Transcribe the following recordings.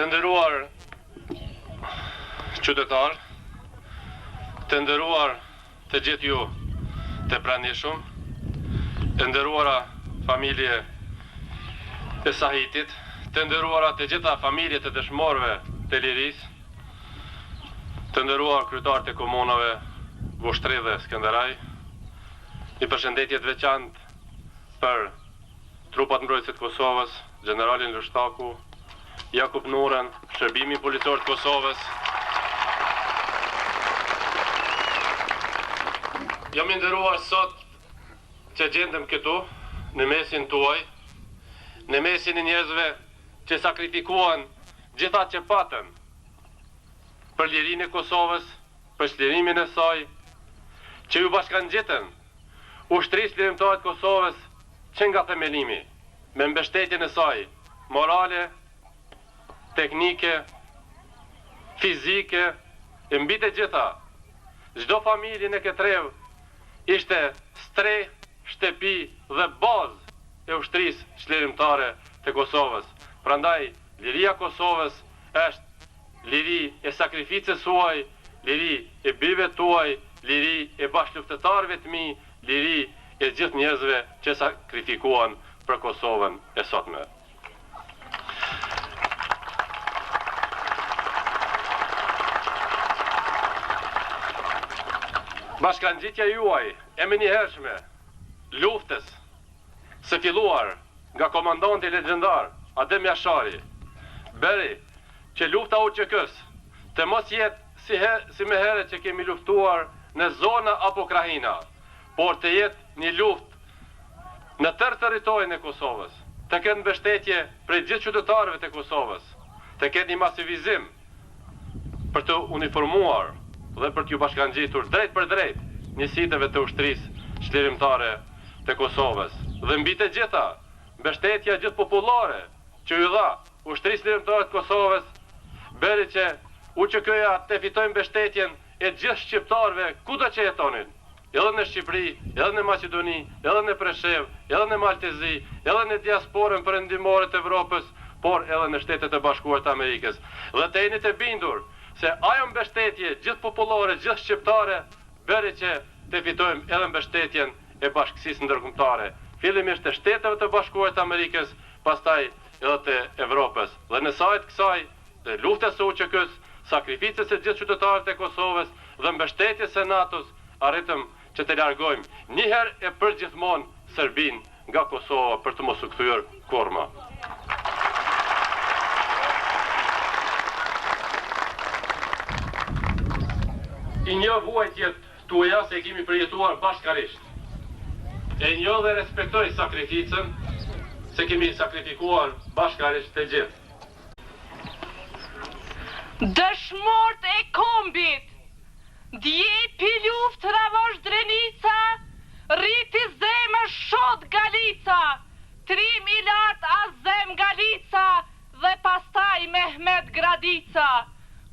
Të nderuar qytetar, të nderuar të gjithë ju të pranishëm, të nderuara familje e Sahitit, të nderuara të gjitha familjet e dëshmorëve të lirisë, të nderuar kryetarët e komunave Vushtri dhe Skënderaj, një përshëndetje të veçantë për trupat mbrojtëse të Kosovës, generalin Lushtaku, Jakub Nuren, shërbimi policor të Kosovës. Jam i nderuar sot që gjendem këtu, në mesin tuaj, në mesin e njerëzve që sakrifikuan gjithat që patën për lirinë e Kosovës, për çlirimin e saj, që ju bashkangjitën ushtrisë lirimtare të Kosovës që nga themelimi, me mbështetjen e saj morale, teknike, fizike, e mbi të gjitha, çdo familje në këtë rreth ishte streh, shtëpi dhe bazë e ushtrisë çlirimtare të Kosovës. Prandaj, liria e Kosovës është liri e sakrificës suaj, liri e bijve tuaj, liri e bashkëluftëtarëve të mi, liri e gjithë njerëzve që sakrifikuan për Kosovën e sotme. Bashkangjitja juaj e menjëhershme luftës së filluar nga komandanti legjendar Adem Jashari, bëri që lufta UÇK-s të mos jetë si më herët që kemi luftuar në zona apo krahina, por të jetë një luftë në tërë territorin e Kosovës, të ketë mbështetje prej gjithë qytetarëve të Kosovës, të ketë një masivizim për të uniformuar dhe për t'ju bashkangjitur drejt për drejt njësiteve të ushtrisë çlirimtare të Kosovës. Dhe mbi të gjitha, mbështetja gjithë popullore që ju dha ushtrisë çlirimtare të Kosovës, bëri që UÇK-ja të fitojë mbështetjen e gjithë shqiptarëve kudo që jetonin, edhe në Shqipëri, edhe në Maqedoni, edhe në Preshevë, edhe në Maltezi, edhe në diasporën perëndimore të Evropës, por edhe në Shtetet e Bashkuara të Amerikës. Dhe të jeni të bindur se ajo mbështetje gjithë popullore, gjithë shqiptare, bëri që të fitojmë edhe mbështetjen e bashkësisë ndërkombëtare, fillimisht të Shteteve të Bashkuara të Amerikës, pastaj edhe të Evropës. Dhe në sajt kësaj të luftës së UÇK-s, sakrificës së gjithë qytetarëve të Kosovës dhe mbështetjes së NATO-s, arritëm që të largojmë një herë e përgjithmonë Serbinë nga Kosova për të mos u kthyer kurrë. I një vuajtjet tuaja se kemi përjetuar bashkarisht. E një dhe respektoj sakrificën se kemi sakrifikuar bashkarisht të gjithë. Dëshmorët e kombit, djepi luft ravosh Drenica, rriti zemë shot Galica, 3 lart Azem Galica dhe pastaj Mehmet Gradica.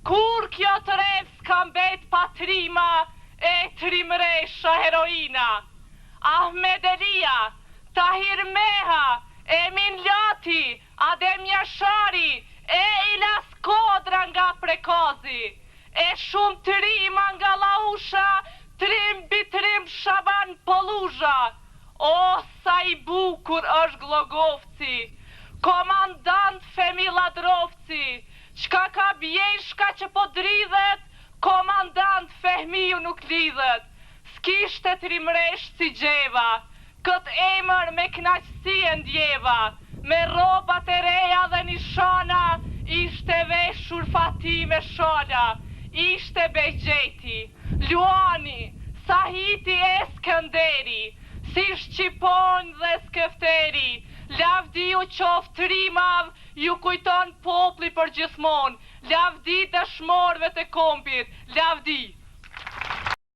Kur kjo të rev s'ka mbet patrima e trimresha heroina. Ahmed Elia, Tahir Meha, Emin Lati, Adem Jashari, e Ilas Kodra nga Prekozi, e shumë të rima nga Lausha, trim bitrim Shaban Poluzha. O, sa i bukur është Glogovci, komandant Femi Ladrovci, qka ka bjeshka që po dridhet, komandant Fehmiu nuk lidhet. S'kishte trimresh si gjeva, kët emër me knaqësi e ndjeva, me robat e reja dhe nishana, ishte veshur Fatime Shola, ishte Begjeti, Luani, Sahiti e Skënderi, si Shqipon dhe Skëfteri, lavdi u qoftë rimav, ju kujton popli për gjithmonë, lavdi dëshmorëve të kompit, lavdi.